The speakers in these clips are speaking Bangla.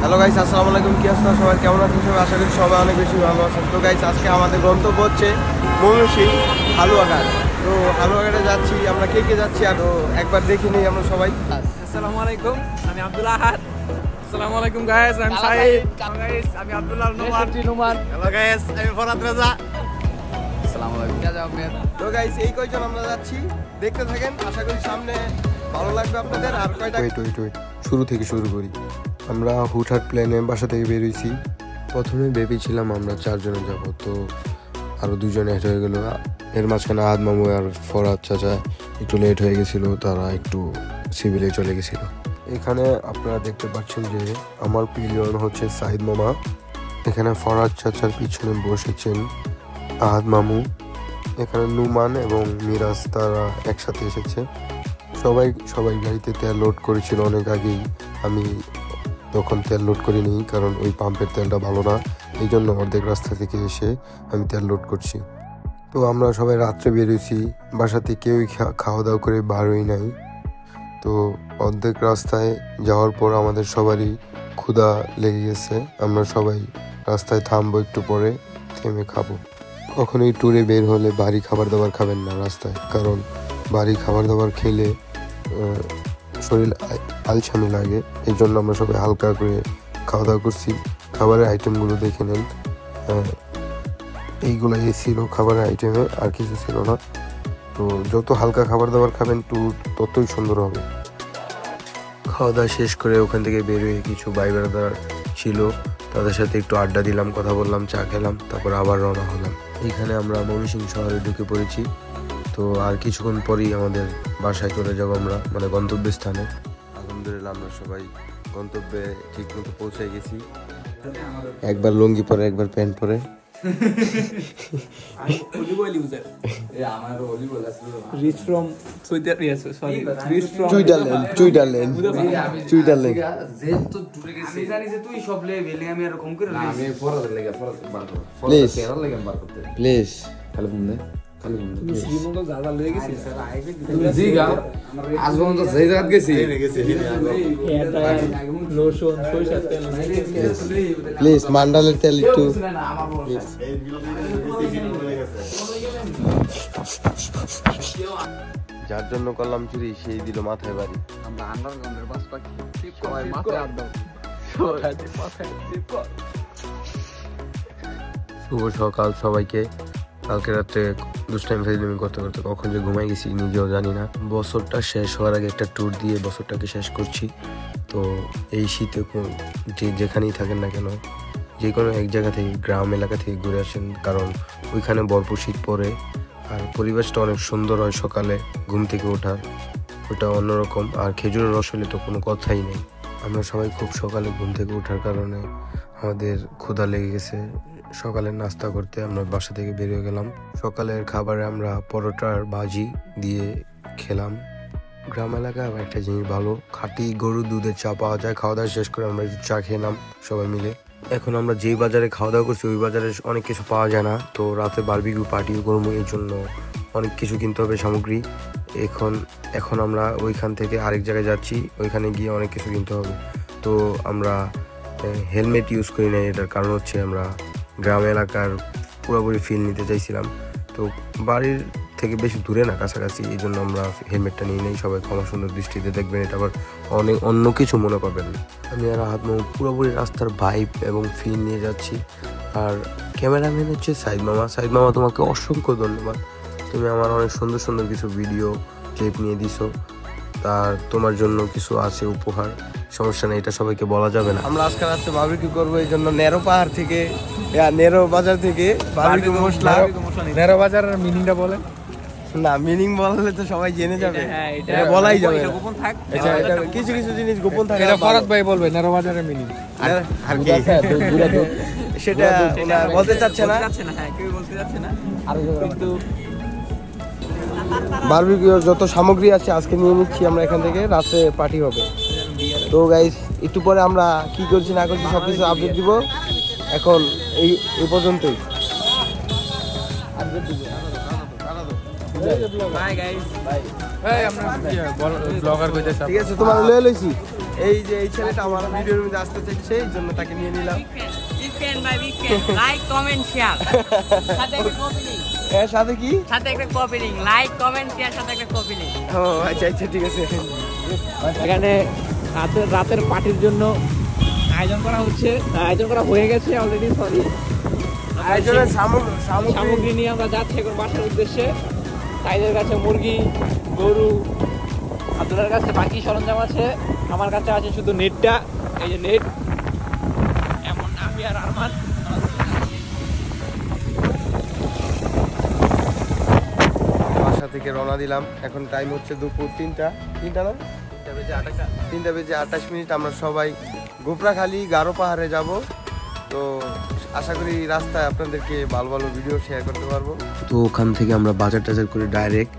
হ্যালো গাইস, আসসালামু আলাইকুম। কি অবস্থা সবাই, কেমন আছেন সবাই? আশা করি সবাই অনেক বেশি ভালো আছেন। তো গাইস, আজকে আমাদের গন্তব্য হচ্ছে ময়মনসিংহ হালুয়াঘাট। তো হালুয়াঘাটে যাচ্ছি আমরা, কে কে যাচ্ছি আর একবার দেখে নিই আমরা সবাই। আসসালামু আলাইকুম, আমি আব্দুল আহাদ। আসসালামু আলাইকুম গাইস, আমি সাইদ। গাইস, আমি আব্দুল্লাহ নুমান। হ্যালো গাইস, আমি ফরাদ রেজা। আসসালামু আলাইকুম আহমেদ। তো গাইস, এই কয়জন আমরা যাচ্ছি, দেখতে থাকেন। আশা করি সামনে ভালো লাগবে আপনাদের। আর কয়টা ওয়েট শুরু থেকে শুরু করি। আমরা হুটহাট প্ল্যানে বাসা থেকে বেরিয়েছি। প্রথমে ভেবেছিলাম আমরা 4 জনে যাব, তো আরও 2 জন অ্যাড হয়ে গেল। এর মাঝখানে আহাদ মামু আর ফরাদ চাচা একটু লেট হয়ে গেছিলো, তারা একটু সিভিলে চলে গেছিলো। এখানে আপনারা দেখতে পাচ্ছেন যে আমার পিলিয়ন হচ্ছে সাইদ মামা। এখানে ফরাদ চাচার পিছনে বসেছেন আহাদ মামু। এখানে নুমান এবং মিরাজ, তারা একসাথে এসেছে। সবাই গাড়িতে তেল লোড করেছিল অনেক আগেই। আমি তখন তেল লোড করিনি, কারণ ওই পাম্পের তেলটা ভালো না, এই জন্য অর্ধেক রাস্তা থেকে এসে আমি তেল লোড করছি। তো আমরা সবাই রাত্রে বেরিয়েছি, বাসাতে কেউই খাওয়া দাওয়া করে বারোই নাই। তো অর্ধেক রাস্তায় যাওয়ার পর আমাদের সবারই ক্ষুধা লেগে গেছে। আমরা সবাই রাস্তায় থামবো, একটু পরে থেমে খাবো। কখনোই ট্যুরে বের হলে ভারী খাবার দাবার খাবেন না রাস্তায়, কারণ ভারী খাবার দাবার খেলে শরীর আলসামি লাগে। এই জন্য আমরা সবাই হালকা করে খাওয়া দাওয়া করছি। খাবারের আইটেমগুলো দেখে নেন, এইগুলাই ছিল খাবারের আইটেমে, আর কিছু ছিল না। তো যত হালকা খাবার দাবার খাবেন ট্যুর ততই সুন্দর হবে। খাওয়া দাওয়া শেষ করে ওখান থেকে বেরিয়ে কিছু ভাই বেড়াদার ছিল, তাদের সাথে একটু আড্ডা দিলাম, কথা বললাম, চা খেলাম, তারপর আবার রওনা হলাম। এইখানে আমরা ময়মনসিংহ শহরে ঢুকে পড়েছি। তো আর কিছুক্ষণ পরেই আমাদের বাসায় চলে যাবো আমরা, মানে গন্তব্যস্থানে। আলহামদুলিল্লাহ আমরা সবাই গন্তব্যে ঠিক মতো পৌঁছে গেছি। একবার লুঙ্গি পরে, একবার প্যান্ট পরে। প্লিজ মান্ডালের তেল একটু। যার জন্য করলাম চুরি, সেই দিল মাথায় বাড়ি। আমরা আন্ডারগ্রাউন্ডের বাস পাখি, শুভ সকাল সবাইকে। কালকে রাত্রে দুষ্টাইম ফেজলামি করতে করতে কখন যে ঘুমাই গেছি নিজেও জানি না। বছরটা শেষ হওয়ার আগে একটা ট্যুর দিয়ে বছরটাকে শেষ করছি। তো এই শীতে যেখানেই থাকেন না কেন, যে কোনো এক জায়গা থেকে, গ্রাম এলাকা থেকে ঘুরে আসেন, কারণ ওইখানে ভরপুর শীত পড়ে আর পরিবেশটা অনেক সুন্দর হয়। সকালে ঘুম থেকে ওঠার ওটা অন্যরকম। আর খেজুরের রস হলে তো কোনো কথাই নেই। আমরা সবাই খুব সকালে ঘুম থেকে ওঠার কারণে আমাদের ক্ষুধা লেগে গেছে। সকালের নাস্তা করতে আমরা বাসা থেকে বেরিয়ে গেলাম। সকালের খাবারে আমরা পরোটার ভাজি দিয়ে খেলাম। গ্রাম এলাকায় একটা জিনিস ভালো, খাঁটি গরুর দুধের চা পাওয়া যায়। খাওয়া দাওয়া শেষ করে আমরা একটু চা খেলাম সবাই মিলে। এখন আমরা যেই বাজারে খাওয়া দাওয়া করছি ওই বাজারে অনেক কিছু পাওয়া যায় না। তো রাতে বারবিকিউ পার্টিও করবো, এই জন্য অনেক কিছু কিনতে হবে সামগ্রী। এখন আমরা ওইখান থেকে আরেক জায়গায় যাচ্ছি, ওইখানে গিয়ে অনেক কিছু কিনতে হবে। তো আমরা হেলমেট ইউজ করি না, এটার কারণ হচ্ছে আমরা গ্রাম এলাকার পুরোপুরি ফিল নিতে চাইছিলাম। তো বাড়ির থেকে বেশি দূরে না, কাছাকাছি, এই জন্য আমরা হেলমেটটা নিয়ে নেই। সবাই ক্ষমা সুন্দর দৃষ্টিতে দেখবেন, এটা আবার অন্য কিছু মনে করবেন না। আমি আর আহাদ মামু পুরোপুরি রাস্তার ভাইব এবং ফিল নিয়ে যাচ্ছি। আর ক্যামেরাম্যান হচ্ছে সাইদ মামা। সাইদ মামা, তোমাকে অসংখ্য ধন্যবাদ। তুমি আমার অনেক সুন্দর সুন্দর কিছু ভিডিও ক্লিপ নিয়ে দিছো, তার তোমার জন্য কিছু আছে উপহার। সমস্যা নেই, এটা সবাইকে বলা যাবে না। আমরা আজকে রাত্রে বারবিকিউ করবো, এই জন্য নেরো পাহাড় থেকে, নেরো বাজার থেকে বারবিকিউ মশলা। নেরো বাজারের মিনিংটা বলে না, মিনিং বললে তো সবাই জেনে যাবে, এটা বলাই যাবে না। গোপন থাক, কিছু কিছু জিনিস গোপন থাকে। এটা ফরাদ ভাই বলবে নেরো বাজারের মিনিং, আর কি সেটা বলতে চাচ্ছে না। হ্যাঁ, কেউ বলতে চাচ্ছে না, কিন্তু বারবিকিউর যত সামগ্রী আছে আজকে নিয়ে নিচ্ছি আমরা এখান থেকে। রাতে পার্টি হবে। তো গাইস, একটু পরে আমরা কি করছি না করছি সবকিছু আপডেট দিব। এখন এই পর্যন্তই। Bye guys, bye. এই আমরা ব্লগার কইতেছি, ঠিক আছে, তোমার লয়ে লইছি। এই যে এই ছেলেটা আমার ভিডিওর মধ্যে আসতে চাইছে, এই জন্য তাকে নিয়ে নিলাম। লাইক কমেন্ট শেয়ার সাথে একটা কপি লিংক, এর সাথে কি? সাথে একটা copy link, like comment share সাথে একটা কপি লিংক। ও আচ্ছা আচ্ছা ঠিক আছে। এখানে রাতের পার্টির জন্য আয়োজন করা হচ্ছে, আয়োজন করা হয়ে গেছে অলরেডি, সরি। আয়োজনের সামগ্রী নিয়ে আমরা যাচ্ছি এখন বাসার উদ্দেশ্যে। সাইদের কাছে মুরগি, গরু, আব্দুল্লাহর কাছে বাকি সরঞ্জাম আছে, আমার কাছে আছে শুধু নেটটা। এই যে নেট, এমন আমি আর আরমান বাসা থেকে রওনা দিলাম। এখন টাইম হচ্ছে দুপুর 3টা না 3:28। আমরা সবাই গোপরাখালী গারো পাহাড়ে যাব। তো আশা করি রাস্তায় আপনাদেরকে ভালো ভালো ভিডিও শেয়ার করতে পারবো। তো ওখান থেকে আমরা বাজার টাজার করে ডাইরেক্ট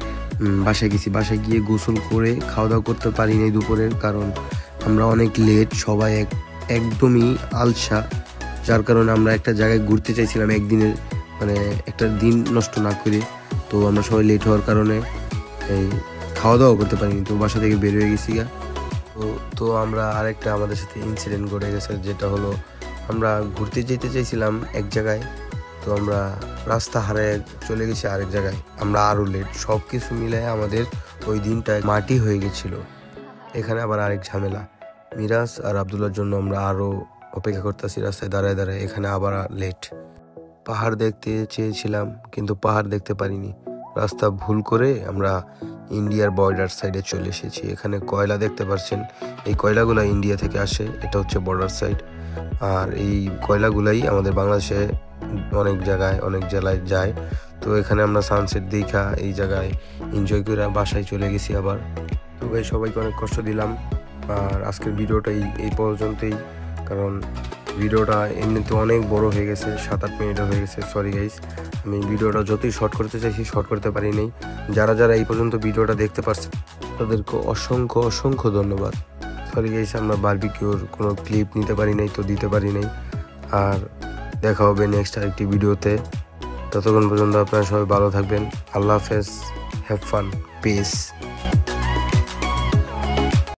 বাসায় গেছি। বাসায় গিয়ে গোসল করে খাওয়া দাওয়া করতে পারিনি দুপুরের, কারণ আমরা অনেক লেট, সবাই একদমই আলসা, যার কারণে আমরা একটা জায়গায় ঘুরতে চাইছিলাম একদিনের, মানে একটা দিন নষ্ট না করে। তো আমরা সবাই লেট হওয়ার কারণে এই খাওয়া দাওয়া করতে পারিনি, তো বাসা থেকে বের হয়ে গেছি গা। তো আমরা আরেকটা আমাদের সাথে ইনসিডেন্ট ঘটে গেছে, যেটা হলো আমরা ঘুরতে যেতে চাইছিলাম এক জায়গায়, তো আমরা রাস্তা হারিয়ে চলে গেছি আরেক জায়গায়। আমরা আরও লেট, সব কিছু মিলে আমাদের ওই দিনটা মাটি হয়ে গেছিলো। এখানে আবার আরেক ঝামেলা, মিরাজ আর আব্দুল্লাহর জন্য আমরা আরও অপেক্ষা করতেছি রাস্তায় দাঁড়ায় দাঁড়ায়। এখানে আবার লেট। পাহাড় দেখতে চেয়েছিলাম কিন্তু পাহাড় দেখতে পারিনি, রাস্তা ভুল করে আমরা ইন্ডিয়ার বর্ডার সাইডে চলে এসেছি। এখানে কয়লা দেখতে পাচ্ছেন, এই কয়লাগুলো ইন্ডিয়া থেকে আসে, এটা হচ্ছে বর্ডার সাইড। আর এই কয়লাগুলাই আমাদের বাংলাদেশে অনেক জায়গায় অনেক জেলায় যায়। তো এখানে আমরা সানসেট দেখা এই জায়গায় এনজয় করে বাসায় চলে গেছি আবার। তো ভাই সবাইকে অনেক কষ্ট দিলাম, আর আজকের ভিডিওটা এই পর্যন্তই, কারণ ভিডিওটা এমনিতে অনেক বড় হয়ে গেছে, 7-8 মিনিটও হয়ে গেছে। সরি গাইস, আমি ভিডিওটা যতই শর্ট করতে চাইছি শর্ট করতে পারি নাই। যারা এই পর্যন্ত ভিডিওটা দেখতে পারছেন তাদেরকে অসংখ্য ধন্যবাদ। সরি গাইস, আমরা বারবিকিউর কোনো ক্লিপ নিতে পারি নাই, তো দিতে পারি নাই। আর দেখা হবে নেক্সট আরেকটি ভিডিওতে। ততক্ষণ পর্যন্ত আপনারা সবাই ভালো থাকবেন। আল্লাহ হাফেজ, হ্যাভ ফান, পিস।